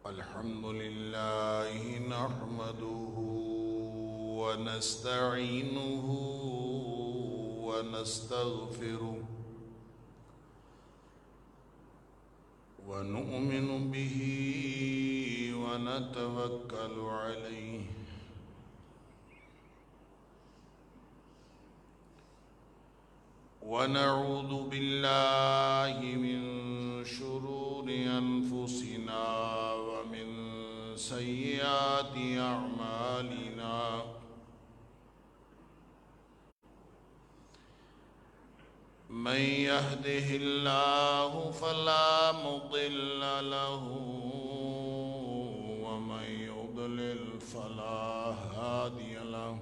الحمد لله نحمده ونستعينه ونستغفره ونؤمن به ونتوكل عليه ونعوذ بالله من شرور أنفسنا ومن سيئات أعمالنا من يهده الله فلا مضل له ومن يضلل فلا هادي له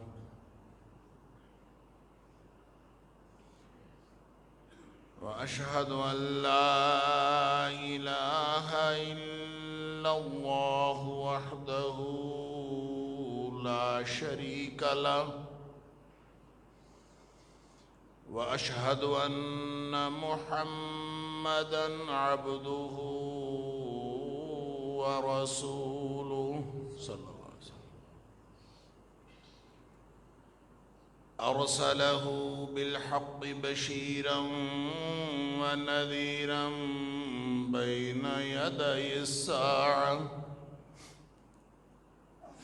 وأشهد أن لا إله إلا الله وحده لا شريك له وأشهد أن محمدًا عبده ورسوله صلى الله عليه وسلم أرسله بالحق بشيرا ونذيرا بين يدي الساعة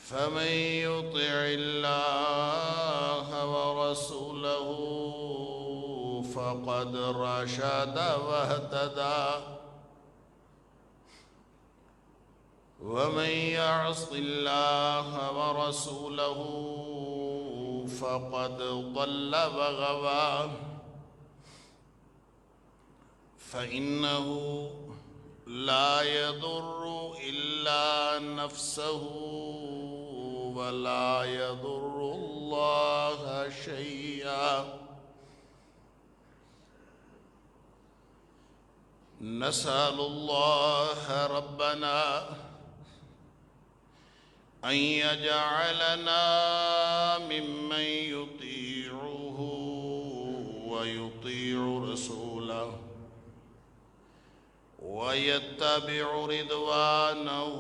فمن يطع الله ورسوله فقد رشد واهتدى ومن يعص الله ورسوله فقد ضل وغوى فإنه لا يضر إلا نفسه ولا يضر الله شيئا نسأل الله ربنا أن يجعلنا ممن يطيعه ويطيع رسوله ويتبع رضوانه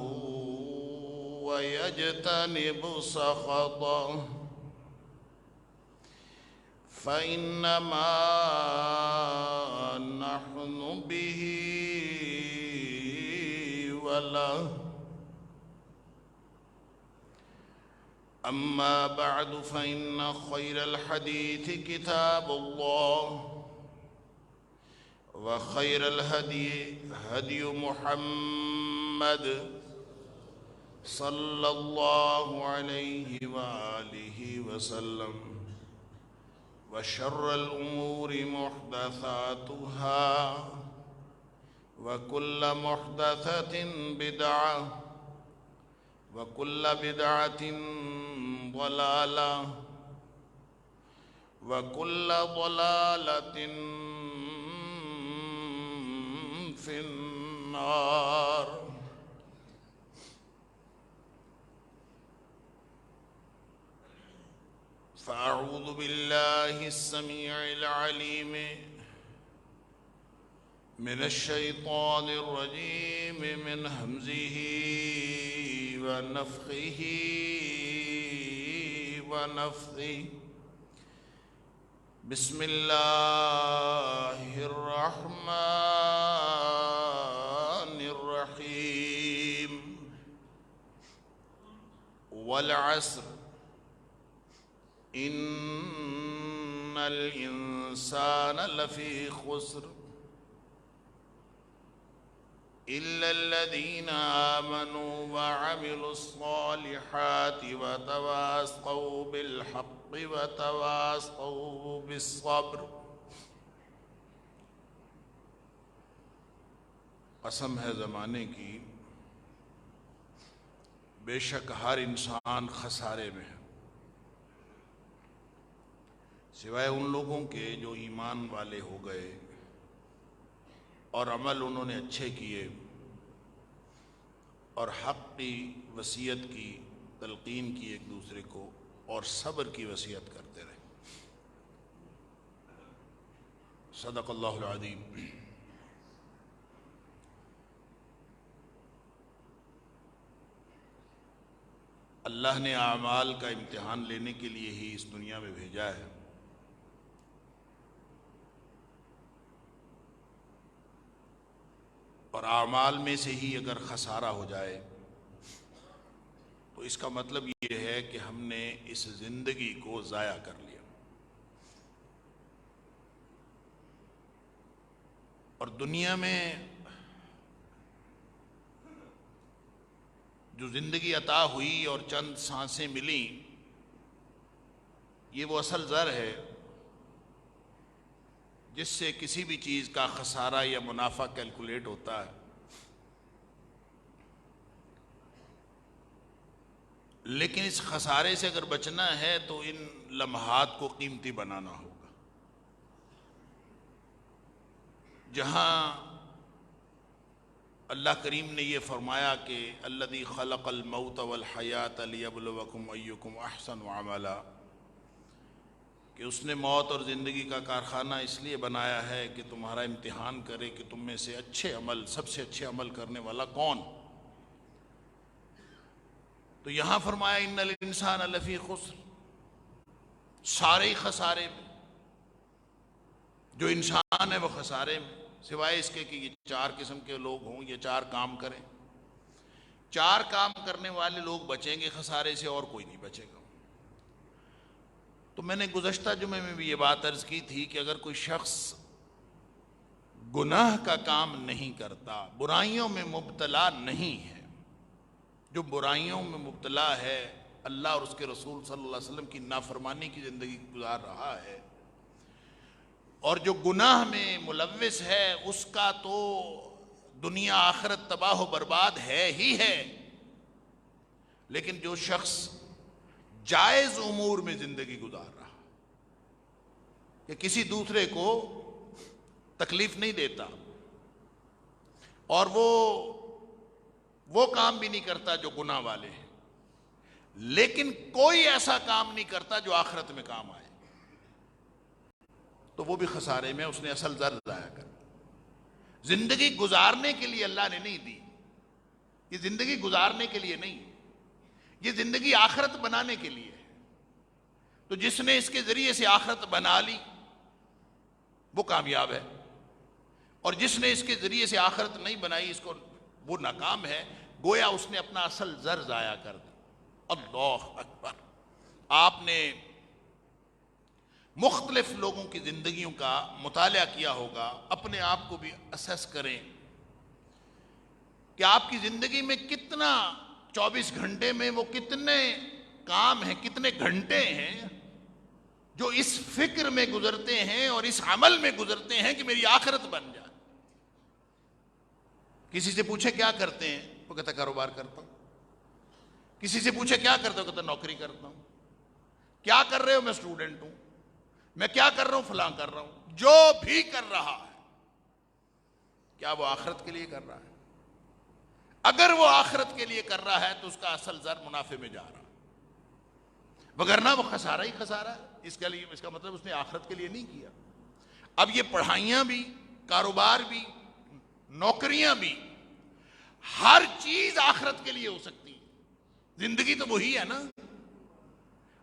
ويجتنب سخطه فإنما نحن به وله أما بعد فإن خير الحديث كتاب الله وخير الهدي هدي محمد صلى الله عليه وآله وسلم وشر الأمور محدثاتها وكل محدثة بدعة وكل بدعة ضلالة وكل ضلالة في النار فأعوذ بالله السميع العليم من الشيطان الرجيم من همزه ونفخه ونفثه بسم الله الرحمن الرحيم والعصر إن الإنسان لفي خسر إلا الذين آمنوا وعملوا الصالحات وتواصوا بالحق وتواصوا بالصبر قسم ہے زمانے کی بے شک ہر انسان خسارے میں ہے سوائے ان لوگوں کے جو ایمان والے ہو گئے اور عمل انہوں نے اچھے کیے اور حق کی وصیت کی تلقین کی ایک دوسرے کو اور صبر کی وصیت کرتے رہے۔ صدق اللہ العظیم۔ اللہ نے اعمال کا امتحان لینے کے لیے ہی اس دنیا میں بھیجا ہے، اور اعمال میں سے ہی اگر خسارہ ہو جائے تو اس کا مطلب یہ ہے کہ ہم نے اس زندگی کو ضائع کر لیا۔ اور دنیا میں جو زندگی عطا ہوئی اور چند سانسیں ملیں، یہ وہ اصل زر ہے جس سے کسی بھی چیز کا خسارہ یا منافع کیلکولیٹ ہوتا ہے۔ لیکن اس خسارے سے اگر بچنا ہے تو ان لمحات کو قیمتی بنانا ہوگا۔ جہاں اللہ کریم نے یہ فرمایا کہ الذی خلق الموت والحیات لیبلوکم ایکم احسن عملا، کہ اس نے موت اور زندگی کا کارخانہ اس لیے بنایا ہے کہ تمہارا امتحان کرے کہ تم میں سے اچھے عمل، سب سے اچھے عمل کرنے والا کون۔ تو یہاں فرمایا ان الانسان لفی خسر، سارے ہی خسارے میں، جو انسان ہے وہ خسارے میں، سوائے اس کے کہ یہ چار قسم کے لوگ ہوں، یہ چار کام کریں۔ چار کام کرنے والے لوگ بچیں گے خسارے سے، اور کوئی نہیں بچے گا۔ تو میں نے گزشتہ جمعے میں بھی یہ بات عرض کی تھی کہ اگر کوئی شخص گناہ کا کام نہیں کرتا، برائیوں میں مبتلا نہیں ہے، جو برائیوں میں مبتلا ہے، اللہ اور اس کے رسول صلی اللہ علیہ وسلم کی نافرمانی کی زندگی گزار رہا ہے، اور جو گناہ میں ملوث ہے، اس کا تو دنیا آخرت تباہ و برباد ہے ہی ہے۔ لیکن جو شخص جائز امور میں زندگی گزار رہا کہ کسی دوسرے کو تکلیف نہیں دیتا، اور وہ کام بھی نہیں کرتا جو گناہ والے ہیں، لیکن کوئی ایسا کام نہیں کرتا جو آخرت میں کام آئے، تو وہ بھی خسارے میں، اس نے اصل زر ضائع کر۔ زندگی گزارنے کے لیے اللہ نے نہیں دی، یہ زندگی گزارنے کے لیے نہیں، یہ زندگی آخرت بنانے کے لیے ہے۔ تو جس نے اس کے ذریعے سے آخرت بنا لی وہ کامیاب ہے، اور جس نے اس کے ذریعے سے آخرت نہیں بنائی، اس کو وہ ناکام ہے، گویا اس نے اپنا اصل زر ضائع کر دیا۔ اللہ اکبر۔ آپ نے مختلف لوگوں کی زندگیوں کا مطالعہ کیا ہوگا، اپنے آپ کو بھی اسیس کریں کہ آپ کی زندگی میں کتنا 24 گھنٹے میں وہ کتنے کام ہیں، کتنے گھنٹے ہیں جو اس فکر میں گزرتے ہیں اور اس عمل میں گزرتے ہیں کہ میری آخرت بن جائے۔ کسی سے پوچھے کیا کرتے ہیں، وہ کہتا کاروبار کرتا ہوں۔ کسی سے پوچھے کیا کرتے ہو، کہتا نوکری کرتا ہوں۔ کیا کر رہے ہو، میں اسٹوڈنٹ ہوں۔ میں کیا کر رہا ہوں، فلاں کر رہا ہوں۔ جو بھی کر رہا ہے، کیا وہ آخرت کے لیے کر رہا ہے؟ اگر وہ آخرت کے لیے کر رہا ہے تو اس کا اصل زر منافع میں جا رہا ہے، وگرنہ وہ خسارہ ہی خسارہ ہے۔ اس کا مطلب اس نے آخرت کے لیے نہیں کیا۔ اب یہ پڑھائیاں بھی، کاروبار بھی، نوکریاں بھی، ہر چیز آخرت کے لیے ہو سکتی ہے۔ زندگی تو وہی ہے نا،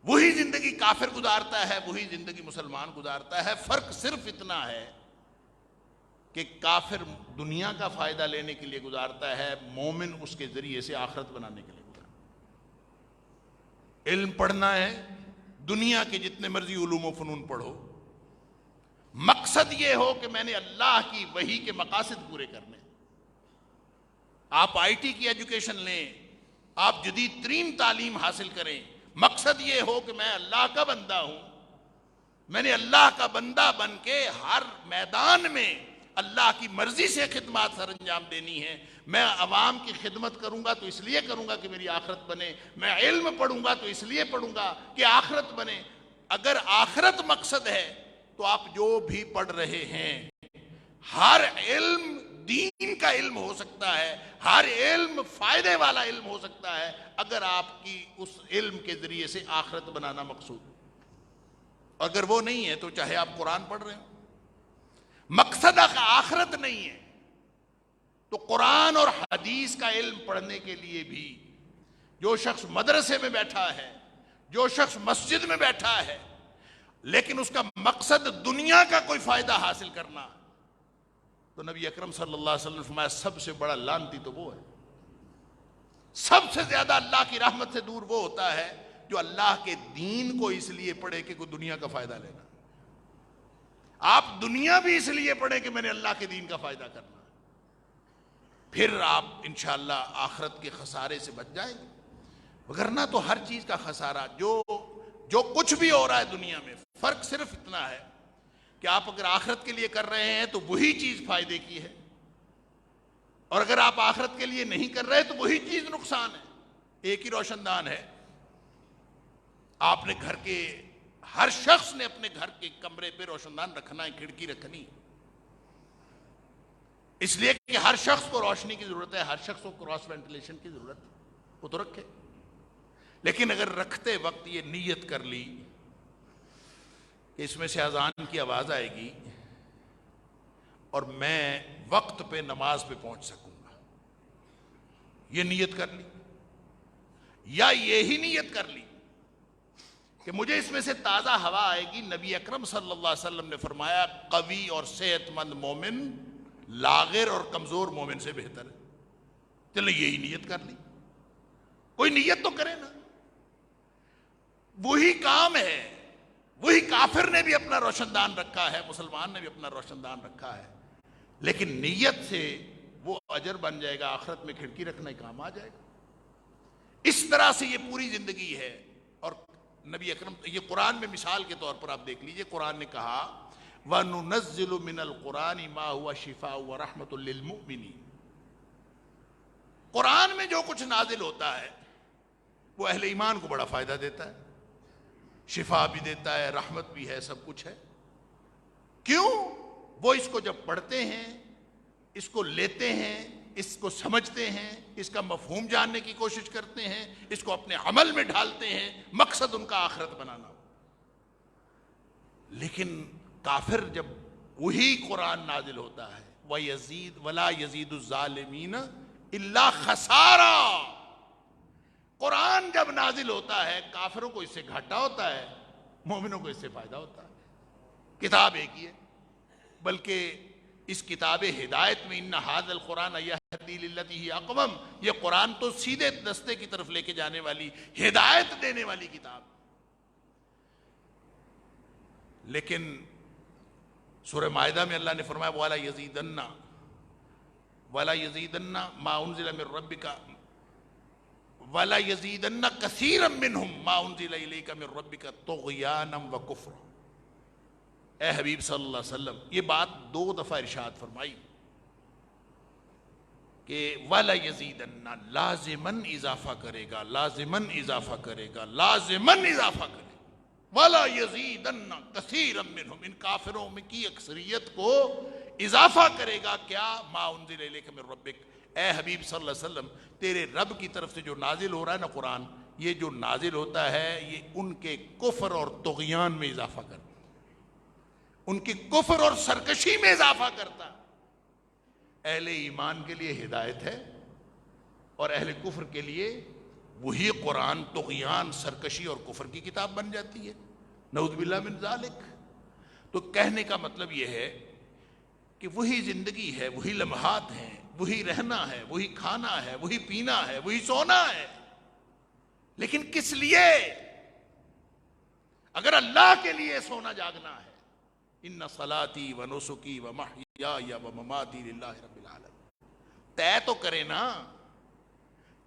وہی زندگی کافر گزارتا ہے، وہی زندگی مسلمان گزارتا ہے۔ فرق صرف اتنا ہے کہ کافر دنیا کا فائدہ لینے کے لیے گزارتا ہے، مومن اس کے ذریعے سے آخرت بنانے کے لیے گزارتا ہے۔ علم پڑھنا ہے، دنیا کے جتنے مرضی علوم و فنون پڑھو، مقصد یہ ہو کہ میں نے اللہ کی وحی کے مقاصد پورے کرنے۔ آپ آئی ٹی کی ایجوکیشن لیں، آپ جدید ترین تعلیم حاصل کریں، مقصد یہ ہو کہ میں اللہ کا بندہ ہوں، میں نے اللہ کا بندہ بن کے ہر میدان میں اللہ کی مرضی سے خدمات سر انجام دینی ہے۔ میں عوام کی خدمت کروں گا تو اس لیے کروں گا کہ میری آخرت بنے، میں علم پڑھوں گا تو اس لیے پڑھوں گا کہ آخرت بنے۔ اگر آخرت مقصد ہے تو آپ جو بھی پڑھ رہے ہیں، ہر علم دین کا علم ہو سکتا ہے، ہر علم فائدے والا علم ہو سکتا ہے، اگر آپ کی اس علم کے ذریعے سے آخرت بنانا مقصود۔ اگر وہ نہیں ہے تو چاہے آپ قرآن پڑھ رہے ہوں، مقصد آخرت نہیں ہے، تو قرآن اور حدیث کا علم پڑھنے کے لیے بھی جو شخص مدرسے میں بیٹھا ہے، جو شخص مسجد میں بیٹھا ہے، لیکن اس کا مقصد دنیا کا کوئی فائدہ حاصل کرنا، تو نبی اکرم صلی اللہ علیہ وسلم نے فرمایا سب سے بڑا لعنتی تو وہ ہے، سب سے زیادہ اللہ کی رحمت سے دور وہ ہوتا ہے جو اللہ کے دین کو اس لیے پڑھے کہ کوئی دنیا کا فائدہ لینا۔ آپ دنیا بھی اس لیے پڑھیں کہ میں نے اللہ کے دین کا فائدہ کرنا، پھر آپ انشاءاللہ آخرت کے خسارے سے بچ جائیں گے، وگرنہ تو ہر چیز کا خسارہ، جو کچھ بھی ہو رہا ہے دنیا میں، فرق صرف اتنا ہے کہ آپ اگر آخرت کے لیے کر رہے ہیں تو وہی چیز فائدے کی ہے، اور اگر آپ آخرت کے لیے نہیں کر رہے تو وہی چیز نقصان ہے۔ ایک ہی روشن دان ہے، آپ نے گھر کے ہر شخص نے اپنے گھر کے کمرے پہ روشن دان رکھنا ہے، کھڑکی رکھنی ہے، اس لیے کہ ہر شخص کو روشنی کی ضرورت ہے، ہر شخص کو کراس وینٹیلیشن کی ضرورت ہے، وہ تو رکھے۔ لیکن اگر رکھتے وقت یہ نیت کر لی کہ اس میں سے اذان کی آواز آئے گی اور میں وقت پہ نماز پہ پہنچ سکوں گا، یہ نیت کر لی، یا یہی نیت کر لی کہ مجھے اس میں سے تازہ ہوا آئے گی، نبی اکرم صلی اللہ علیہ وسلم نے فرمایا قوی اور صحت مند مومن لاغر اور کمزور مومن سے بہتر ہے، چلو یہی نیت کر لی، کوئی نیت تو کرے نا، وہی کام ہے، وہی کافر نے بھی اپنا روشن دان رکھا ہے، مسلمان نے بھی اپنا روشن دان رکھا ہے، لیکن نیت سے وہ اجر بن جائے گا، آخرت میں کھڑکی رکھنے کام آ جائے گا۔ اس طرح سے یہ پوری زندگی ہے، اور نبی اکرم، یہ قرآن میں مثال کے طور پر آپ دیکھ لیجئے، قرآن نے کہا وَنُنَزِّلُ مِنَ الْقُرْآنِ مَا هُوَ شِفَاءٌ وَرَحْمَةٌ لِّلْمُؤْمِنِينَ، قرآن میں جو کچھ نازل ہوتا ہے وہ اہل ایمان کو بڑا فائدہ دیتا ہے، شفا بھی دیتا ہے، رحمت بھی ہے، سب کچھ ہے۔ کیوں؟ وہ اس کو جب پڑھتے ہیں، اس کو لیتے ہیں، اس کو سمجھتے ہیں، اس کا مفہوم جاننے کی کوشش کرتے ہیں، اس کو اپنے عمل میں ڈھالتے ہیں، مقصد ان کا آخرت بنانا ہو۔ لیکن کافر جب وہی قرآن نازل ہوتا ہے وَيَزِيدُ وَلَا يَزِيدُ الظَّالِمِينَ إِلَّا خَسَارًا، قرآن جب نازل ہوتا ہے کافروں کو اس سے گھاٹا ہوتا ہے، مومنوں کو اس سے فائدہ ہوتا ہے۔ کتاب ایک ہی ہے، بلکہ اس کتاب ہدایت میں ان ھذا القرآن یہدی للتی ہی اقوم، یہ قرآن تو سیدھے راستے کی طرف لے کے جانے والی، ہدایت دینے والی کتاب۔ لیکن سورہ مائدہ میں اللہ نے فرمایا وَلَا يَزِيدَنَّ مَا أُنزِلَ مِن رَبِّكَ وَلَا يَزِيدَنَّ كَثِيرًا مِّنْهُمْ مَا أُنزِلَ إِلَيْكَ مِن رَبِّكَ طُغْيَانًا وَكُفْرًا۔ اے حبیب صلی اللہ علیہ وسلم، یہ بات 2 دفعہ ارشاد فرمائی کہ وَلَا يَزِيدَنَّ، لازماً اضافہ کرے گا، لازماً اضافہ کرے گا، لازماً اضافہ کرے گا، وَلَا يَزِيدَنَّ كَثِيرًا مِّنْهُمْ، ان کافروں میں کی اکثریت کو اضافہ کرے گا کیا؟ مَا أُنزِلَ إِلَيْكَ مِن رَبِّكَ، اے حبیب صلی اللہ علیہ وسلم، تیرے رب کی طرف سے جو نازل ہو رہا ہے نا قرآن، یہ جو نازل ہوتا ہے یہ ان کے کفر اور طغیان میں اضافہ کرتا ہے، ان کی کفر اور سرکشی میں اضافہ کرتا ہے۔ اہل ایمان کے لیے ہدایت ہے اور اہل کفر کے لیے وہی قرآن طغیان، سرکشی اور کفر کی کتاب بن جاتی ہے، نعوذ باللہ من ذالک۔ تو کہنے کا مطلب یہ ہے کہ وہی زندگی ہے، وہی لمحات ہیں، وہی رہنا ہے، وہی کھانا ہے، وہی پینا ہے، وہی سونا ہے، لیکن کس لیے؟ اگر اللہ کے لیے سونا جاگنا ہے، ان صلاتی و نسکی و محیای و مماتی للہ رب العالمین، طے تو کریں نا،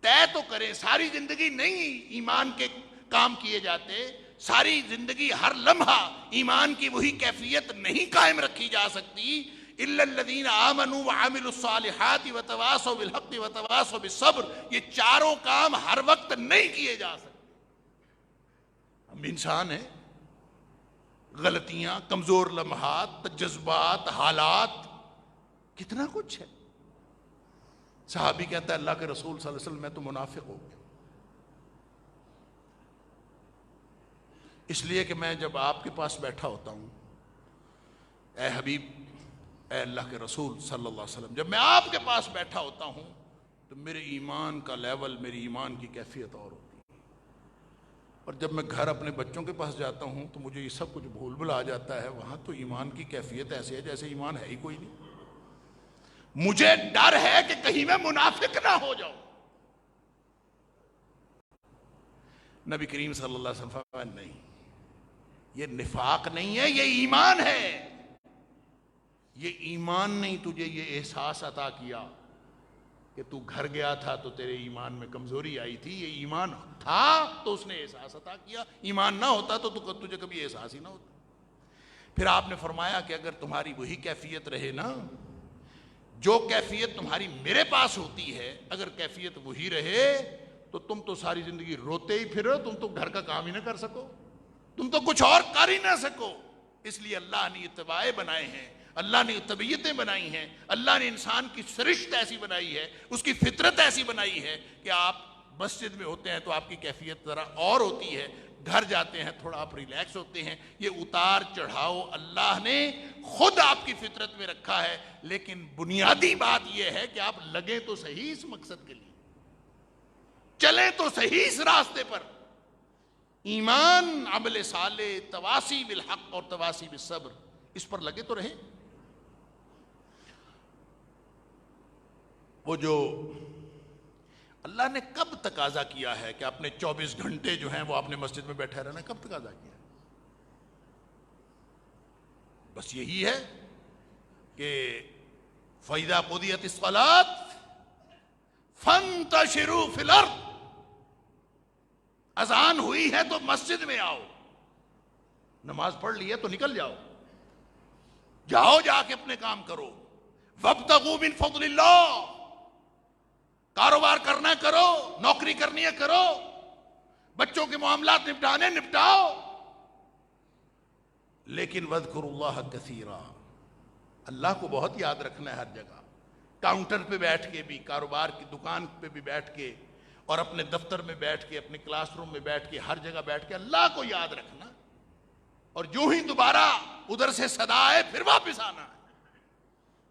طے تو کریں۔ ساری زندگی نہیں ایمان کے کام کیے جاتے، ساری زندگی ہر لمحہ ایمان کی وہی کیفیت نہیں قائم رکھی جا سکتی، الا الذین آمنوا وعملوا الصالحات وتواصوا بالحق وتواصوا بالصبر، یہ چاروں کام ہر وقت نہیں کیے جا سکتے۔ ہم انسان ہیں، غلطیاں، کمزور لمحات، جذبات، حالات، کتنا کچھ ہے۔ صحابی کہتا ہے اللہ کے رسول صلی اللہ علیہ وسلم میں تو منافق ہو گیا، اس لیے کہ میں جب آپ کے پاس بیٹھا ہوتا ہوں، اے حبیب اے اللہ کے رسول صلی اللہ علیہ وسلم، جب میں آپ کے پاس بیٹھا ہوتا ہوں تو میرے ایمان کا لیول، میری ایمان کی کیفیت اور ہوتی ہے، اور جب میں گھر اپنے بچوں کے پاس جاتا ہوں تو مجھے یہ سب کچھ بھول بھلا جاتا ہے، وہاں تو ایمان کی کیفیت ایسے ہے جیسے ایمان ہے ہی کوئی نہیں۔ مجھے ڈر ہے کہ کہیں میں منافق نہ ہو جاؤں۔ نبی کریم صلی اللہ علیہ وسلم فرمایا نہیں، یہ نفاق نہیں ہے، یہ ایمان ہے۔ یہ ایمان نہیں تجھے یہ احساس عطا کیا کہ تو گھر گیا تھا تو تیرے ایمان میں کمزوری آئی تھی، یہ ایمان تھا تو اس نے احساس عطا کیا، ایمان نہ ہوتا تو تجھے کبھی احساس ہی نہ ہوتا۔ پھر آپ نے فرمایا کہ اگر تمہاری وہی کیفیت رہے نا، جو کیفیت تمہاری میرے پاس ہوتی ہے، اگر کیفیت وہی رہے تو تم تو ساری زندگی روتے ہی پھرو، تم تو گھر کا کام ہی نہ کر سکو، تم تو کچھ اور کر ہی نہ سکو۔ اس لیے اللہ نے اتباعے بنائے ہیں، اللہ نے طبیعتیں بنائی ہیں، اللہ نے انسان کی سرشت ایسی بنائی ہے، اس کی فطرت ایسی بنائی ہے کہ آپ مسجد میں ہوتے ہیں تو آپ کی کیفیت ذرا اور ہوتی ہے، گھر جاتے ہیں تھوڑا آپ ریلیکس ہوتے ہیں۔ یہ اتار چڑھاؤ اللہ نے خود آپ کی فطرت میں رکھا ہے، لیکن بنیادی بات یہ ہے کہ آپ لگیں تو صحیح اس مقصد کے لیے، چلیں تو صحیح اس راستے پر۔ ایمان، عمل صالح، تواسی بالحق اور تواسی بالصبر، اس پر لگے تو رہیں۔ وہ جو اللہ نے کب تقاضا کیا ہے کہ اپنے 24 گھنٹے جو ہیں وہ اپنے مسجد میں بیٹھے رہنا، کب تقاضا کیا ہے؟ بس یہی ہے کہ فَإِذَا قُضِيَتِ الصَّلَاةُ فَانْتَشِرُوا فِي الْأَرْضِ، اذان ہوئی ہے تو مسجد میں آؤ، نماز پڑھ لی ہے تو نکل جاؤ، جاؤ جا کے اپنے کام کرو۔ وَابْتَغُوا مِن فَضْلِ اللَّهِ، کاروبار کرنا کرو، نوکری کرنی ہے کرو، بچوں کے معاملات نپٹانے نپٹاؤ، لیکن وَاذْكُرُوا اللَّهَ كَثِيرًا، اللہ کو بہت یاد رکھنا ہے ہر جگہ، کاؤنٹر پہ بیٹھ کے بھی، کاروبار کی دکان پہ بھی بیٹھ کے، اور اپنے دفتر میں بیٹھ کے، اپنے کلاس روم میں بیٹھ کے، ہر جگہ بیٹھ کے اللہ کو یاد رکھنا، اور جو ہی دوبارہ ادھر سے صدا آئے پھر واپس آنا۔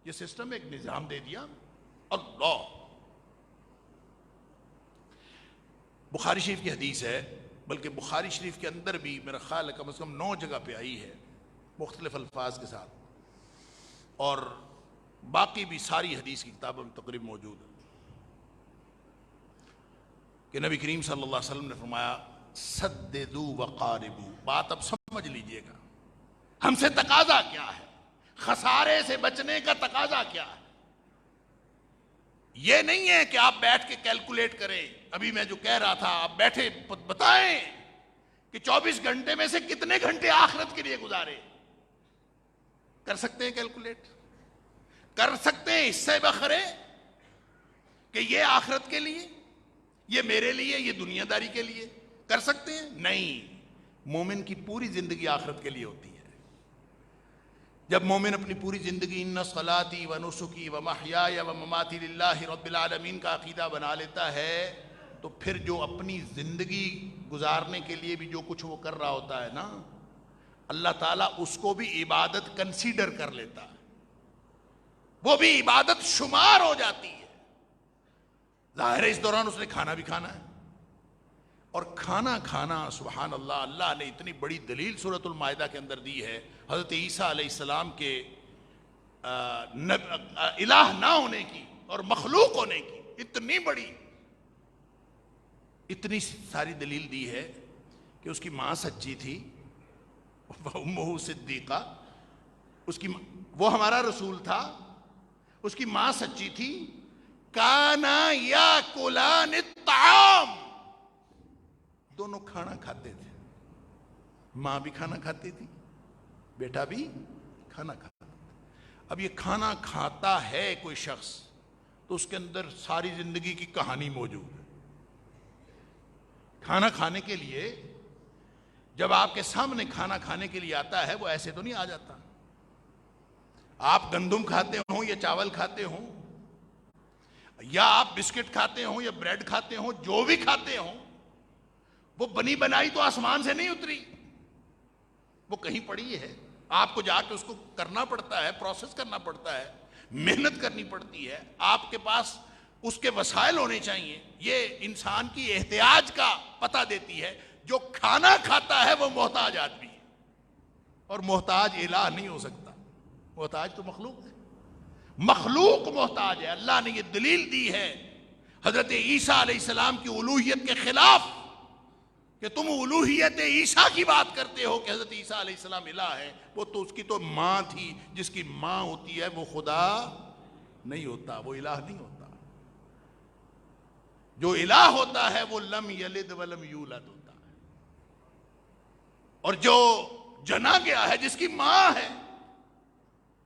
یہ سسٹم ایک نظام دے دیا اللہ۔ بخاری شریف کی حدیث ہے، بلکہ بخاری شریف کے اندر بھی میرا خیال ہے کم از کم 9 جگہ پہ آئی ہے مختلف الفاظ کے ساتھ، اور باقی بھی ساری حدیث کی کتابوں میں تقریباً موجود ہے، کہ نبی کریم صلی اللہ علیہ وسلم نے فرمایا سددوا وقاربوا۔ بات اب سمجھ لیجئے گا، ہم سے تقاضا کیا ہے، خسارے سے بچنے کا تقاضا کیا ہے۔ یہ نہیں ہے کہ آپ بیٹھ کے کیلکولیٹ کریں، ابھی میں جو کہہ رہا تھا آپ بیٹھے بتائیں کہ 24 گھنٹے میں سے کتنے گھنٹے آخرت کے لیے گزارے، کر سکتے ہیں کیلکولیٹ؟ کر سکتے ہیں اس سے بخرے کہ یہ آخرت کے لیے، یہ میرے لیے، یہ دنیا داری کے لیے کر سکتے ہیں؟ نہیں، مومن کی پوری زندگی آخرت کے لیے ہوتی ہے۔ جب مومن اپنی پوری زندگی ان صلاتی و نسکی و محیای و مماتی للہ رب العالمین کا عقیدہ بنا لیتا ہے، تو پھر جو اپنی زندگی گزارنے کے لیے بھی جو کچھ وہ کر رہا ہوتا ہے نا، اللہ تعالیٰ اس کو بھی عبادت کنسیڈر کر لیتا ہے، وہ بھی عبادت شمار ہو جاتی ہے۔ ظاہر ہے اس دوران اس نے کھانا بھی کھانا ہے، اور کھانا کھانا سبحان اللہ، اللہ نے اتنی بڑی دلیل سورۃ المائدہ کے اندر دی ہے حضرت عیسیٰ علیہ السلام کے الہ نہ ہونے کی اور مخلوق ہونے کی، اتنی بڑی، اتنی ساری دلیل دی ہے کہ اس کی ماں سچی تھی، امہ صدیقہ، اس کی وہ ہمارا رسول تھا، اس کی ماں سچی تھی، کانا یاکلان الطعام، دونوں کھانا کھاتے تھے، ماں بھی کھانا کھاتی تھی، بیٹا بھی کھانا کھاتا تھا۔ اب یہ کھانا کھاتا ہے کوئی شخص تو اس کے اندر ساری زندگی کی کہانی موجود ہے۔ کھانا کھانے کے لیے جب آپ کے سامنے کھانا کھانے کے لیے آتا ہے وہ ایسے تو نہیں آ جاتا۔ آپ گندم کھاتے ہوں یا چاول کھاتے ہوں، یا آپ بسکٹ کھاتے ہوں یا بریڈ کھاتے ہوں، جو بھی کھاتے ہوں، وہ بنی بنائی تو آسمان سے نہیں اتری، وہ کہیں پڑی ہے، آپ کو جا کے اس کو کرنا پڑتا ہے، پروسیس کرنا پڑتا ہے، محنت کرنی پڑتی ہے، آپ کے پاس اس کے وسائل ہونے چاہیے. یہ انسان کی احتیاج کا پتہ دیتی ہے. جو کھانا کھاتا ہے وہ محتاج آدمی ہے، اور محتاج الہ نہیں ہو سکتا. محتاج تو مخلوق ہے، مخلوق محتاج ہے. اللہ نے یہ دلیل دی ہے حضرت عیسیٰ علیہ السلام کی الوہیت کے خلاف کہ تم الوہیت عیسیٰ کی بات کرتے ہو کہ حضرت عیسیٰ علیہ السلام الہ ہے. وہ تو اس کی تو ماں تھی، جس کی ماں ہوتی ہے وہ خدا نہیں ہوتا، وہ الہ نہیں ہوتا. جو الہ ہوتا ہے وہ لم یلد ولم یولد ہوتا ہے، اور جو جنا گیا ہے، جس کی ماں ہے،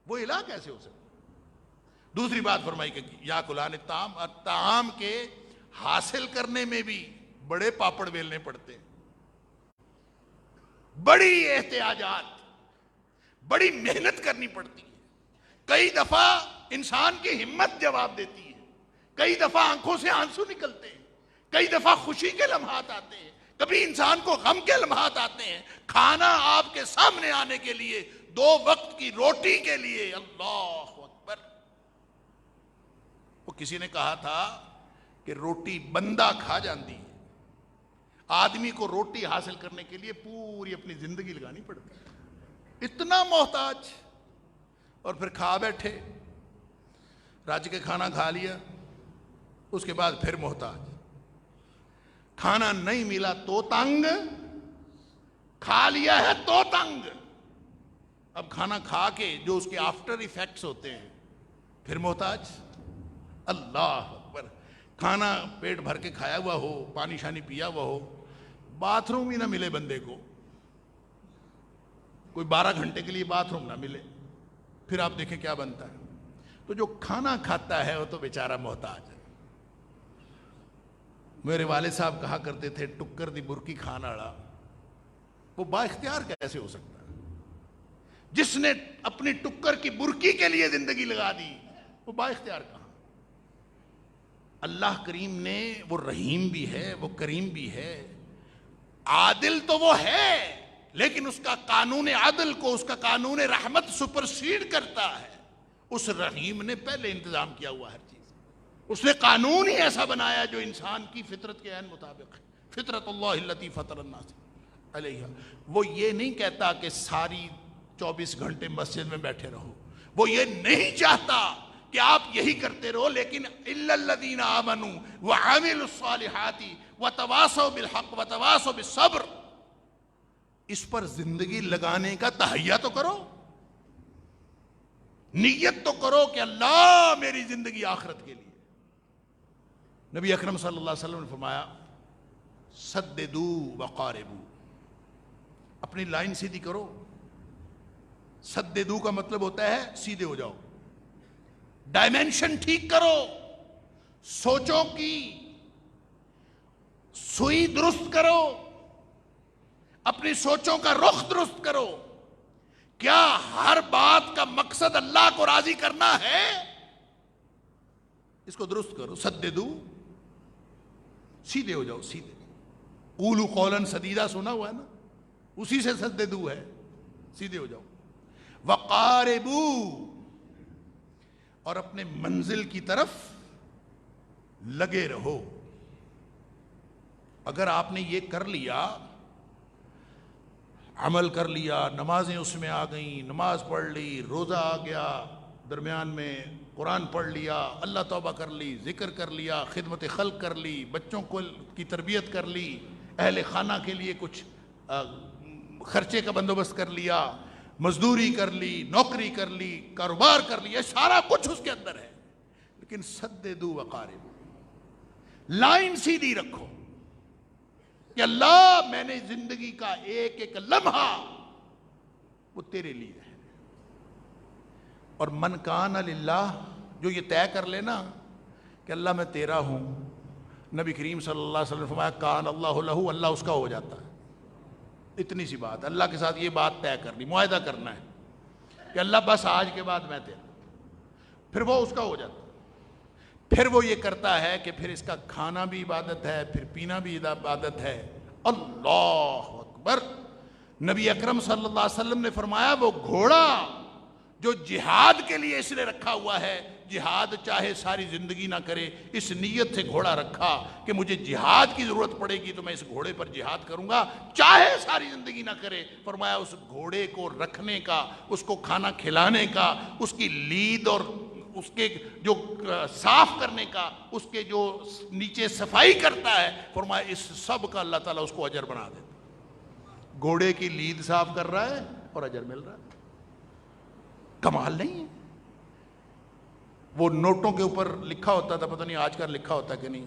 وہ الہ کیسے ہو سکتا؟ دوسری بات فرمائی کہ یا کلان الطعام کے حاصل کرنے میں بھی بڑے پاپڑ بیلنے پڑتے ہیں، بڑی احتیاجات، بڑی محنت کرنی پڑتی ہے. کئی دفعہ انسان کی ہمت جواب دیتی ہے، کئی دفعہ آنکھوں سے آنسو نکلتے ہیں، کئی دفعہ خوشی کے لمحات آتے ہیں، کبھی انسان کو غم کے لمحات آتے ہیں. کھانا آپ کے سامنے آنے کے لیے، 2 وقت کی روٹی کے لیے، اللہ اکبر. وہ کسی نے کہا تھا کہ روٹی بندہ کھا جاندی ہے، آدمی کو روٹی حاصل کرنے کے لیے پوری اپنی زندگی لگانی پڑتی ہے. اتنا محتاج، اور پھر کھا بیٹھے، رج کے کھانا کھا لیا، اس کے بعد پھر محتاج. کھانا نہیں ملا تو تنگ، کھا لیا ہے تو تنگ. اب کھانا کھا کے جو اس کے آفٹر ایفیکٹس ہوتے ہیں، پھر محتاج. اللہ اکبر. کھانا پیٹ بھر کے کھایا ہوا ہو، پانی شانی پیا ہوا ہو، باتھ روم ہی نہ ملے بندے کو، کوئی 12 گھنٹے کے لیے باتھ روم نہ ملے، پھر آپ دیکھیں کیا بنتا ہے. تو جو کھانا کھاتا ہے وہ تو بیچارہ محتاج ہے. میرے والد صاحب کہا کرتے تھے ٹکر دی برکی کھان والا وہ با اختیار کیسے ہو سکتا ہے؟ جس نے اپنی ٹکر کی برکی کے لیے زندگی لگا دی وہ با اختیار کہاں؟ اللہ کریم نے، وہ رحیم بھی ہے، وہ کریم بھی ہے، عادل تو وہ ہے، لیکن اس کا قانون عدل کو، اس کا قانون رحمت سپرسیڈ کرتا ہے. اس رحیم نے پہلے انتظام کیا ہوا ہر چیز. اس نے قانون ہی ایسا بنایا جو انسان کی فطرت کے عین مطابق ہے. فطرت اللہ التی فطر الناس علیہا. وہ یہ نہیں کہتا کہ ساری 24 گھنٹے مسجد میں بیٹھے رہو، وہ یہ نہیں چاہتا کہ آپ یہی کرتے رہو، لیکن الا الذین آمنوا وعملوا الصالحات وتواصوا بالحق وتواصوا بالصبر. اس پر زندگی لگانے کا تہیہ تو کرو، نیت تو کرو کہ اللہ میری زندگی آخرت کے لیے. نبی اکرم صلی اللہ علیہ وسلم نے فرمایا سددوا وقاربوا. اپنی لائن سیدھی کرو. سددوا کا مطلب ہوتا ہے سیدھے ہو جاؤ، ڈائمینشن ٹھیک کرو، سوچوں کی سوئی درست کرو، اپنی سوچوں کا رخ درست کرو. کیا ہر بات کا مقصد اللہ کو راضی کرنا ہے؟ اس کو درست کرو. سددوا، سیدھے ہو جاؤ، سیدھے. قولوا قولا سدیدا سنا ہوا ہے نا، اسی سے سددوا ہے، سیدھے ہو جاؤ. وقاربوا، اور اپنے منزل کی طرف لگے رہو. اگر آپ نے یہ کر لیا، عمل کر لیا، نمازیں اس میں آ گئیں، نماز پڑھ لی، روزہ آ گیا، درمیان میں قرآن پڑھ لیا، اللہ توبہ کر لی، ذکر کر لیا، خدمت خلق کر لی، بچوں کو کی تربیت کر لی، اہل خانہ کے لیے کچھ خرچے کا بندوبست کر لیا، مزدوری کر لی، نوکری کر لی، کاروبار کر لیا، سارا کچھ اس کے اندر ہے. لیکن سددوا وقاربوا، لائن سیدھی رکھو کہ اللہ میں نے زندگی کا ایک ایک لمحہ وہ تیرے لیے ہے. اور من کان للہ، جو یہ طے کر لینا کہ اللہ میں تیرا ہوں، نبی کریم صلی اللہ علیہ وسلم نے فرمایا کان اللہ لہ، اللہ اس کا ہو جاتا ہے. اتنی سی بات، اللہ کے ساتھ یہ بات طے کرنی، معاہدہ کرنا ہے کہ اللہ بس آج کے بعد میں تیرا، پھر وہ اس کا ہو جاتا ہے. پھر وہ یہ کرتا ہے کہ پھر اس کا کھانا بھی عبادت ہے، پھر پینا بھی عبادت ہے. اللہ اکبر. نبی اکرم صلی اللہ علیہ وسلم نے فرمایا وہ گھوڑا جو جہاد کے لیے اس نے رکھا ہوا ہے، جہاد چاہے ساری زندگی نہ کرے، اس نیت سے گھوڑا رکھا کہ مجھے جہاد کی ضرورت پڑے گی تو میں اس گھوڑے پر جہاد کروں گا، چاہے ساری زندگی نہ کرے، فرمایا اس گھوڑے کو رکھنے کا، اس کو کھانا کھلانے کا، اس کی لید اور اس کے جو صاف کرنے کا، اس کے جو نیچے صفائی کرتا ہے، فرمایا اس سب کا اللہ تعالیٰ اس کو اجر بنا دیتا۔ گھوڑے کی لید صاف کر رہا ہے اور اجر مل رہا ہے۔ کمال نہیں ہے؟ وہ نوٹوں کے اوپر لکھا ہوتا تھا، پتہ نہیں آج کل لکھا ہوتا کہ نہیں،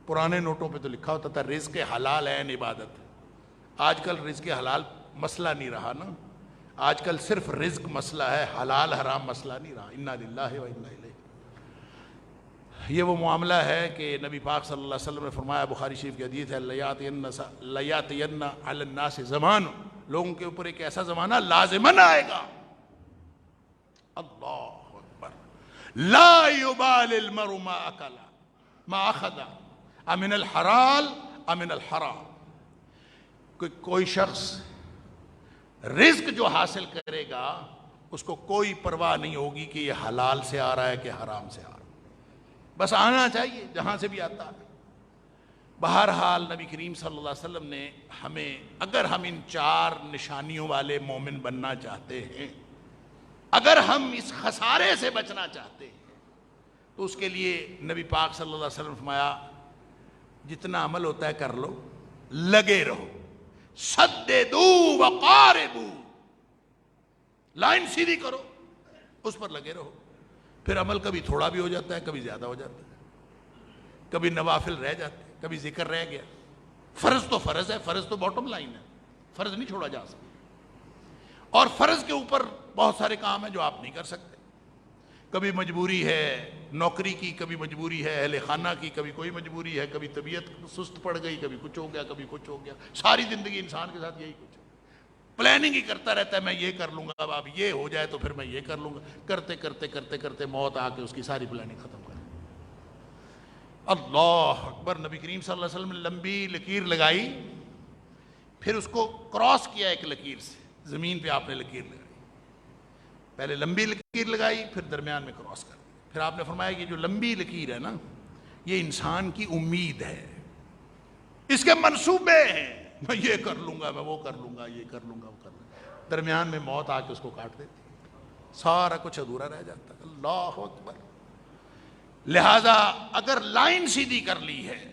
پرانے نوٹوں پہ تو لکھا ہوتا تھا رزق حلال عین عبادت۔ آج کل رزق حلال مسئلہ نہیں رہا نا، آج کل صرف رزق مسئلہ ہے، حلال حرام مسئلہ نہیں رہا۔ انا للہ و انا الیہ۔ یہ وہ معاملہ ہے کہ نبی پاک صلی اللہ علیہ وسلم نے فرمایا، بخاری شریف کی حدیث ہے، لیاتین علی الناس زمان، لوگوں کے اوپر ایک ایسا زمانہ لازماً آئے گا، اللہ اکبر، لا یبال المرء ما اکل ما اخذ امن الحلال امن الحرام، کوئی شخص رزق جو حاصل کرے گا اس کو کوئی پرواہ نہیں ہوگی کہ یہ حلال سے آ رہا ہے کہ حرام سے آ رہا ہے، بس آنا چاہیے جہاں سے بھی آتا ہے۔ بہرحال نبی کریم صلی اللہ علیہ وسلم نے ہمیں، اگر ہم ان 4 نشانیوں والے مومن بننا چاہتے ہیں، اگر ہم اس خسارے سے بچنا چاہتے ہیں، تو اس کے لیے نبی پاک صلی اللہ علیہ وسلم نے فرمایا جتنا عمل ہوتا ہے کر لو، لگے رہو، سددوا وقاربوا، لائن سیدھی کرو، اس پر لگے رہو۔ پھر عمل کبھی تھوڑا بھی ہو جاتا ہے، کبھی زیادہ ہو جاتا ہے، کبھی نوافل رہ جاتے ہیں، کبھی ذکر رہ گیا۔ فرض تو فرض ہے، فرض تو باٹم لائن ہے، فرض نہیں چھوڑا جا سکتا، اور فرض کے اوپر بہت سارے کام ہیں جو آپ نہیں کر سکتے۔ کبھی مجبوری ہے نوکری کی، کبھی مجبوری ہے اہل خانہ کی، کبھی کوئی مجبوری ہے، کبھی طبیعت سست پڑ گئی، کبھی کچھ ہو گیا، کبھی کچھ ہو گیا۔ ساری زندگی انسان کے ساتھ یہی کچھ ہے، پلاننگ ہی کرتا رہتا ہے، میں یہ کر لوں گا، اب یہ ہو جائے تو پھر میں یہ کر لوں گا، کرتے کرتے کرتے کرتے موت آ کے اس کی ساری پلاننگ ختم کر۔ اللہ اکبر۔ نبی کریم صلی اللہ علیہ وسلم نے لمبی لکیر لگائی، پھر اس کو کراس کیا ایک لکیر سے، زمین پہ آپ نے لکیر لگائی، پہلے لمبی لکیر لگائی، پھر درمیان میں کراس کر دی۔ پھر آپ نے فرمایا کہ جو لمبی لکیر ہے نا، یہ انسان کی امید ہے، اس کے منصوبے ہیں، میں یہ کر لوں گا، میں وہ کر لوں گا، یہ کر لوں گا، وہ کر لوں گا، درمیان میں موت آ کے اس کو کاٹ دیتی، سارا کچھ ادھورا رہ جاتا ہے۔ اللہ اکبر۔ لہذا اگر لائن سیدھی کر لی ہے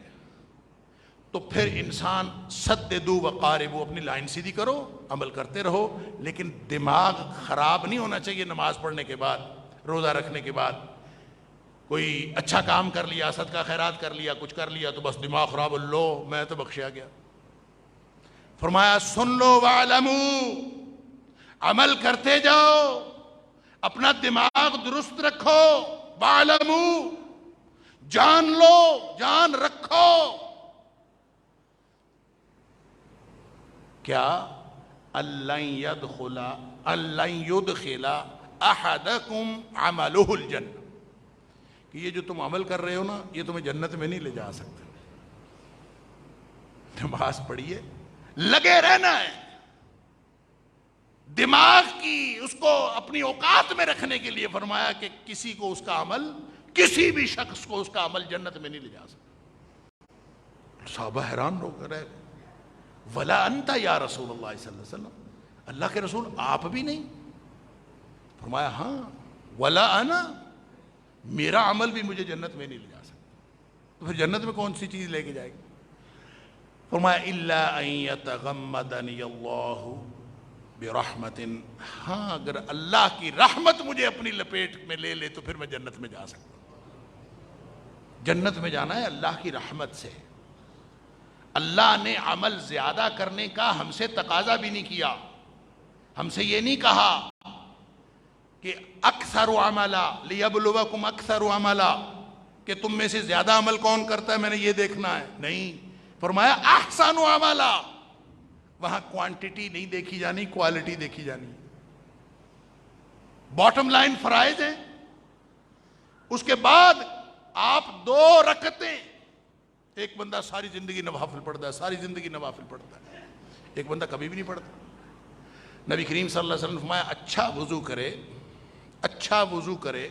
تو پھر انسان سددوا وقاربوا، اپنی لائن سیدھی کرو، عمل کرتے رہو، لیکن دماغ خراب نہیں ہونا چاہیے۔ نماز پڑھنے کے بعد، روزہ رکھنے کے بعد کوئی اچھا کام کر لیا، صدقہ خیرات کر لیا، کچھ کر لیا تو بس دماغ خراب، اللہ میں تو بخشیا گیا۔ فرمایا سن لو وَاعْلَمُوا، عمل کرتے جاؤ، اپنا دماغ درست رکھو، وَاعْلَمُوا، جان لو، جان رکھو، کیا أَلَّن يُدْخِلَ أَحَدَكُمْ عَمَلُهُ الْجَنَّةَ، کہ یہ جو تم عمل کر رہے ہو نا، یہ تمہیں جنت میں نہیں لے جا سکتے۔ نماز پڑھیے، لگے رہنا ہے، دماغ کی اس کو اپنی اوقات میں رکھنے کے لیے فرمایا کہ کسی کو اس کا عمل، کسی بھی شخص کو اس کا عمل جنت میں نہیں لے جا سکتا۔ صحابہ حیران ہو کر رہے، ولا انت یا رسول اللہ صلی اللہ علیہ وسلم، اللہ کے رسول آپ بھی نہیں؟ فرمایا ہاں، ولا انا، میرا عمل بھی مجھے جنت میں نہیں لے جا سکتا۔ تو پھر جنت میں کون سی چیز لے کے جائے گی؟ فرمایا الا ان یتغمدنی اللہ برحمت، ہاں اگر اللہ کی رحمت مجھے اپنی لپیٹ میں لے لے تو پھر میں جنت میں جا سکتا ہوں۔ جنت میں جانا ہے اللہ کی رحمت سے۔ اللہ نے عمل زیادہ کرنے کا ہم سے تقاضا بھی نہیں کیا، ہم سے یہ نہیں کہا کہ اکثر عملا لیبلوکم اکثر عملا، کہ تم میں سے زیادہ عمل کون کرتا ہے میں نے یہ دیکھنا ہے، نہیں، فرمایا احسن عملا، وہاں کوانٹٹی نہیں دیکھی جانی، کوالٹی دیکھی جانی۔ باٹم لائن فرائض ہے، اس کے بعد آپ 2 رکعتیں، ایک بندہ ساری زندگی نوافل پڑھتا ہے، ساری زندگی نوافل پڑھتا ہے، ایک بندہ کبھی بھی نہیں پڑھتا، نبی کریم صلی اللہ علیہ وسلم نے فرمایا اچھا وضو کرے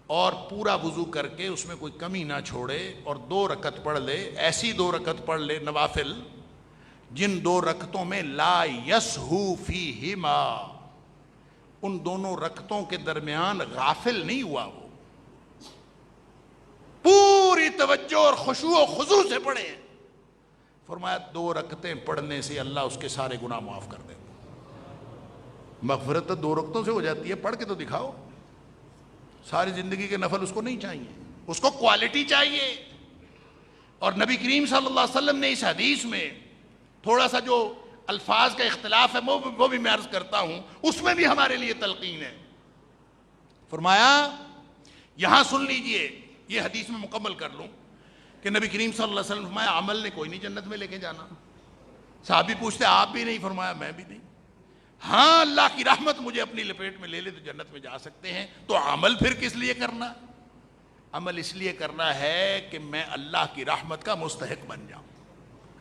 اور پورا وضو کر کے اس میں کوئی کمی نہ چھوڑے اور 2 رکعت پڑھ لے، ایسی 2 رکعت پڑھ لے نوافل جن 2 رکعتوں میں لا یسہو فیہما، ان دونوں رکعتوں کے درمیان غافل نہیں ہوا، وہ پوری توجہ اور خشوع و خضوع سے پڑھے۔ فرمایا 2 رکعتیں پڑھنے سے اللہ اس کے سارے گناہ معاف کر دے۔ مغفرت تو 2 رکعتوں سے ہو جاتی ہے، پڑھ کے تو دکھاؤ۔ ساری زندگی کے نفل اس کو نہیں چاہیے، اس کو کوالٹی چاہیے۔ اور نبی کریم صلی اللہ علیہ وسلم نے اس حدیث میں تھوڑا سا جو الفاظ کا اختلاف ہے وہ بھی میں عرض کرتا ہوں، اس میں بھی ہمارے لیے تلقین ہے۔ فرمایا یہاں سن لیجئے، یہ حدیث میں مکمل کر لوں کہ نبی کریم صلی اللہ علیہ وسلم فرمایا عمل نے کوئی نہیں جنت میں لے کے جانا۔ صحابی پوچھتے آپ بھی نہیں؟ فرمایا میں بھی نہیں۔ ہاں اللہ کی رحمت مجھے اپنی لپیٹ میں لے لے تو جنت میں جا سکتے ہیں، تو عمل پھر کس لیے کرنا؟ عمل اس لیے کرنا ہے کہ میں اللہ کی رحمت کا مستحق بن جاؤں،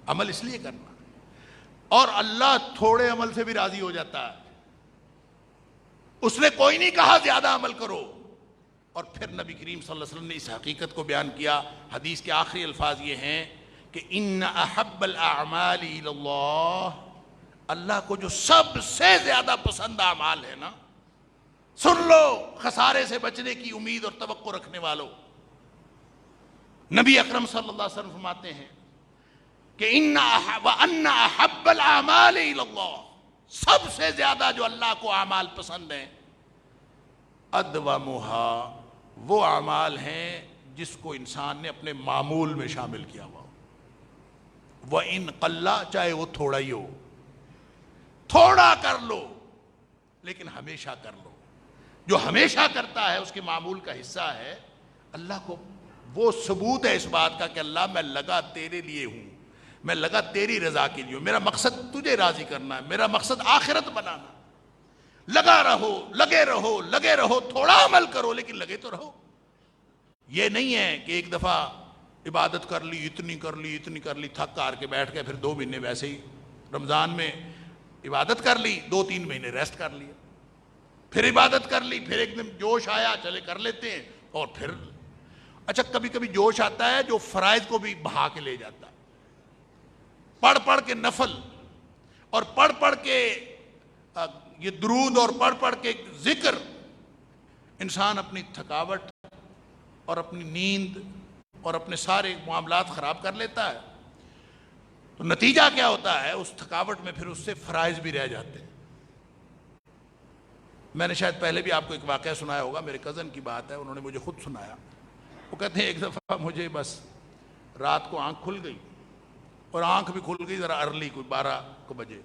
عمل اس لیے کرنا۔ اور اللہ تھوڑے عمل سے بھی راضی ہو جاتا ہے، اس نے کوئی نہیں کہا زیادہ عمل کرو۔ اور پھر نبی کریم صلی اللہ علیہ وسلم نے اس حقیقت کو بیان کیا، حدیث کے آخری الفاظ یہ ہیں کہ ان احب الاعمال الی اللہ، اللہ کو جو سب سے زیادہ پسند اعمال ہے نا، سن لو خسارے سے بچنے کی امید اور توقع رکھنے والوں، نبی اکرم صلی اللہ علیہ وسلم فرماتے ہیں کہ ان احب الاعمال الی اللہ، سب سے زیادہ جو اللہ کو اعمال پسند ہیں، ادومھا، وہ اعمال ہیں جس کو انسان نے اپنے معمول میں شامل کیا ہوا، وَإِن قَلَّ، چاہے وہ تھوڑا ہی ہو، تھوڑا کر لو لیکن ہمیشہ کر لو۔ جو ہمیشہ کرتا ہے اس کے معمول کا حصہ ہے، اللہ کو وہ ثبوت ہے اس بات کا کہ اللہ میں لگا تیرے لیے ہوں، میں لگا تیری رضا کے لیے ہوں، میرا مقصد تجھے راضی کرنا ہے، میرا مقصد آخرت بنانا۔ لگا رہو، لگے رہو، لگے رہو، تھوڑا عمل کرو لیکن لگے تو رہو۔ یہ نہیں ہے کہ ایک دفعہ عبادت کر لی، اتنی کر لی، تھک کار کے بیٹھ گئے، پھر 2 مہینے ویسے ہی رمضان میں عبادت کر لی، 2-3 مہینے ریسٹ کر لیا، پھر عبادت کر لی، پھر ایک دم جوش آیا چلے کر لیتے ہیں، اور پھر اچھا کبھی کبھی جوش آتا ہے جو فرائض کو بھی بہا کے لے جاتا ہے، پڑھ پڑھ کے نفل اور پڑھ پڑھ کے یہ درود اور پڑھ پڑھ کے ذکر، انسان اپنی تھکاوٹ اور اپنی نیند اور اپنے سارے معاملات خراب کر لیتا ہے۔ تو نتیجہ کیا ہوتا ہے؟ اس تھکاوٹ میں پھر اس سے فرائض بھی رہ جاتے ہیں۔ میں نے شاید پہلے بھی آپ کو ایک واقعہ سنایا ہوگا، میرے کزن کی بات ہے، انہوں نے مجھے خود سنایا۔ وہ کہتے ہیں ایک دفعہ مجھے بس رات کو آنکھ کھل گئی، اور آنکھ بھی کھل گئی ذرا ارلی، کوئی 12 بجے۔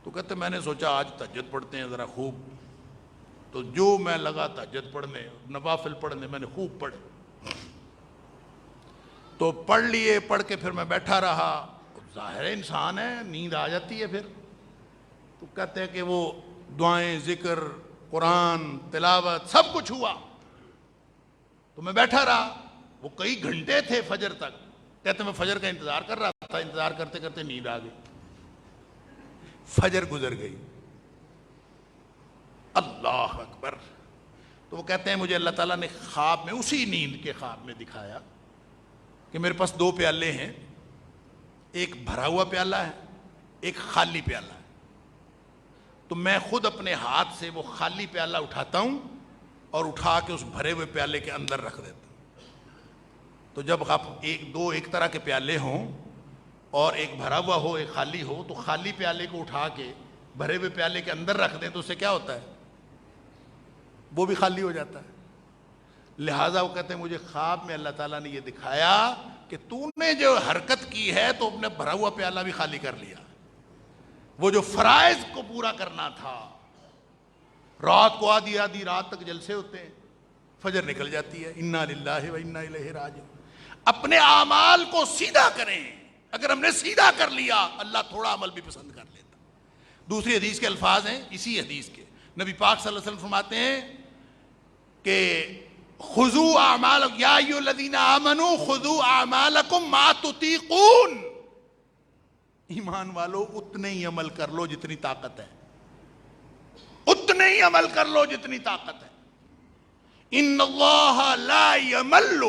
تو کہتے میں نے سوچا آج تہجد پڑھتے ہیں ذرا خوب، تو جو میں لگا تہجد پڑھنے، نوافل پڑھنے، میں نے خوب پڑھے، تو پڑھ لیے، پڑھ کے پھر میں بیٹھا رہا، ظاہر انسان ہے نیند آ جاتی ہے پھر، تو کہتے ہیں کہ وہ دعائیں، ذکر، قرآن، تلاوت سب کچھ ہوا، تو میں بیٹھا رہا، وہ کئی گھنٹے تھے فجر تک۔ کہتے میں فجر کا انتظار کر رہا تھا، انتظار کرتے کرتے نیند آ گئی، فجر گزر گئی، اللہ اکبر۔ تو وہ کہتے ہیں مجھے اللہ تعالیٰ نے خواب میں، اسی نیند کے خواب میں دکھایا کہ میرے پاس 2 پیالے ہیں، ایک بھرا ہوا پیالہ ہے، ایک خالی پیالہ ہے، تو میں خود اپنے ہاتھ سے وہ خالی پیالہ اٹھاتا ہوں اور اٹھا کے اس بھرے ہوئے پیالے کے اندر رکھ دیتا ہوں۔ تو جب آپ ایک طرح کے پیالے ہوں اور ایک بھرا ہوا ہو ایک خالی ہو، تو خالی پیالے کو اٹھا کے بھرے ہوئے پیالے کے اندر رکھ دیں تو اس سے کیا ہوتا ہے؟ وہ بھی خالی ہو جاتا ہے۔ لہٰذا وہ کہتے ہیں مجھے خواب میں اللہ تعالیٰ نے یہ دکھایا کہ تو نے جو حرکت کی ہے تو اپنے بھرا ہوا پیالہ بھی خالی کر لیا، وہ جو فرائض کو پورا کرنا تھا، رات کو آدھی رات تک جلسے ہوتے ہیں، فجر نکل جاتی ہے، انا للہ و انا الیہ راجعون۔ اپنے اعمال کو سیدھا کریں، اگر ہم نے سیدھا کر لیا اللہ تھوڑا عمل بھی پسند کر لیتا۔ دوسری حدیث کے الفاظ ہیں، اسی حدیث کے، نبی پاک صلی اللہ علیہ وسلم فرماتے ہیں کہ خذوا اعمالکم یا ایھا الذین آمنوا خذوا اعمالکم ما تطیقون، ایمان والو اتنے ہی عمل کر لو جتنی طاقت ہے، اتنے ہی عمل کر لو جتنی طاقت ہے۔ ان اللہ لا یمل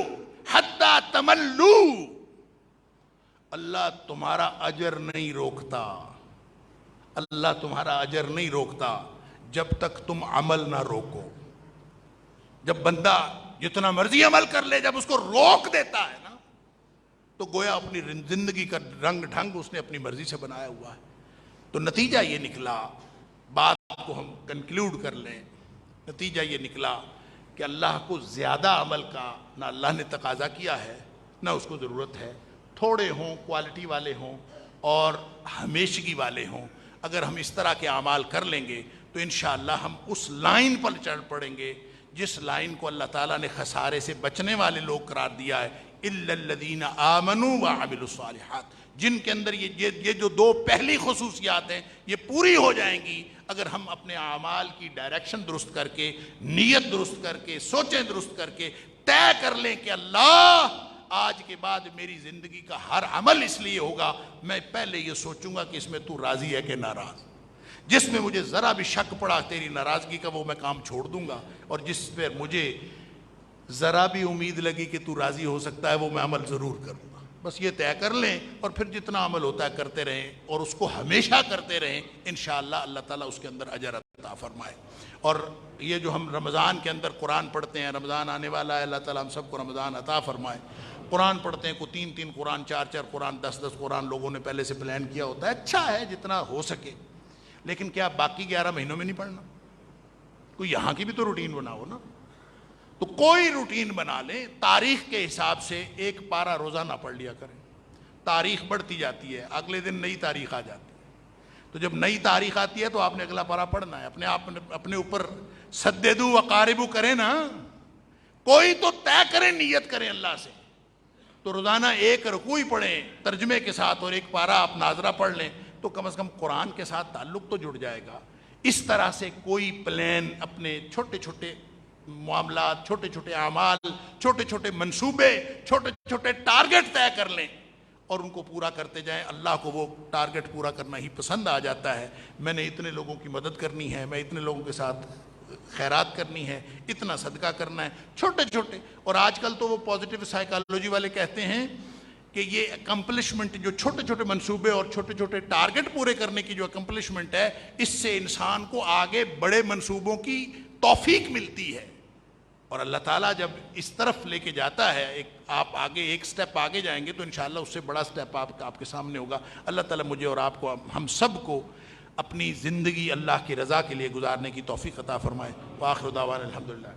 حتی تملو، اللہ تمہارا اجر نہیں روکتا، اللہ تمہارا اجر نہیں روکتا جب تک تم عمل نہ روکو۔ جب بندہ جتنا مرضی عمل کر لے، جب اس کو روک دیتا ہے نا، تو گویا اپنی زندگی کا رنگ ڈھنگ اس نے اپنی مرضی سے بنایا ہوا ہے۔ تو نتیجہ یہ نکلا، بات کو ہم کنکلیوڈ کر لیں، نتیجہ یہ نکلا کہ اللہ کو زیادہ عمل کا نہ اللہ نے تقاضا کیا ہے نہ اس کو ضرورت ہے۔ تھوڑے ہوں، کوالٹی والے ہوں اور ہمیشگی والے ہوں، اگر ہم اس طرح کے اعمال کر لیں گے تو انشاءاللہ ہم اس لائن پر چڑھ پڑیں گے جس لائن کو اللہ تعالیٰ نے خسارے سے بچنے والے لوگ قرار دیا ہے، اِلَّا الَّذِينَ آمَنُوا وَعَمِلُوا الصَّالِحَاتِ، جن کے اندر یہ جو دو پہلی خصوصیات ہیں یہ پوری ہو جائیں گی اگر ہم اپنے اعمال کی ڈائریکشن درست کر کے، نیت درست کر کے، سوچیں درست کر کے طے کر لیں کہ اللہ آج کے بعد میری زندگی کا ہر عمل اس لیے ہوگا، میں پہلے یہ سوچوں گا کہ اس میں تو راضی ہے کہ ناراض، جس میں مجھے ذرا بھی شک پڑا تیری ناراضگی کا وہ میں کام چھوڑ دوں گا، اور جس پر مجھے ذرا بھی امید لگی کہ تو راضی ہو سکتا ہے وہ میں عمل ضرور کروں گا۔ بس یہ طے کر لیں اور پھر جتنا عمل ہوتا ہے کرتے رہیں اور اس کو ہمیشہ کرتے رہیں، انشاءاللہ اللہ تعالیٰ اس کے اندر اجر عطا فرمائے۔ اور یہ جو ہم رمضان کے اندر قرآن پڑھتے ہیں، رمضان آنے والا ہے، اللہ تعالیٰ ہم سب کو رمضان عطا فرمائے۔ قرآن پڑھتے ہیں، کوئی 3 قرآن، 4 قرآن، 10 قرآن لوگوں نے پہلے سے پلان کیا ہوتا ہے، اچھا ہے جتنا ہو سکے، لیکن کیا باقی 11 مہینوں میں نہیں پڑھنا؟ کوئی یہاں کی بھی تو روٹین بناؤ نا۔ تو کوئی روٹین بنا لیں، تاریخ کے حساب سے 1 پارہ روزانہ پڑھ لیا کریں۔ تاریخ بڑھتی جاتی ہے، اگلے دن نئی تاریخ آ جاتی ہے، تو جب نئی تاریخ آتی ہے تو آپ نے اگلا پارہ پڑھنا ہے، اپنے اوپر سددو وقاربو کریں نا، کوئی تو طے کریں، نیت کریں اللہ سے، تو روزانہ 1 رکوع ہی پڑھیں ترجمے کے ساتھ، اور 1 پارہ آپ ناظرہ پڑھ لیں، تو کم از کم قرآن کے ساتھ تعلق تو جڑ جائے گا۔ اس طرح سے کوئی پلان، اپنے چھوٹے چھوٹے معاملات، چھوٹے چھوٹے اعمال، چھوٹے چھوٹے منصوبے، چھوٹے چھوٹے ٹارگٹ طے کر لیں اور ان کو پورا کرتے جائیں۔ اللہ کو وہ ٹارگٹ پورا کرنا ہی پسند آ جاتا ہے۔ میں نے اتنے لوگوں کی مدد کرنی ہے، میں اتنے لوگوں کے ساتھ خیرات کرنی ہے، اتنا صدقہ کرنا ہے، چھوٹے چھوٹے۔ اور آج کل تو وہ پازیٹیو سائیکالوجی والے کہتے ہیں کہ یہ اکمپلشمنٹ، جو چھوٹے چھوٹے منصوبے اور چھوٹے چھوٹے ٹارگٹ پورے کرنے کی جو اکمپلشمنٹ ہے، اس سے انسان کو آگے بڑے منصوبوں کی توفیق ملتی ہے۔ اور اللہ تعالیٰ جب اس طرف لے کے جاتا ہے، آپ آگے 1 سٹیپ آگے جائیں گے تو انشاءاللہ اس سے بڑا سٹیپ آپ کے سامنے ہوگا۔ اللہ تعالیٰ مجھے اور آپ کو، ہم سب کو اپنی زندگی اللہ کی رضا کے لیے گزارنے کی توفیق عطا فرمائے۔ وآخر دعوانا الحمدللہ۔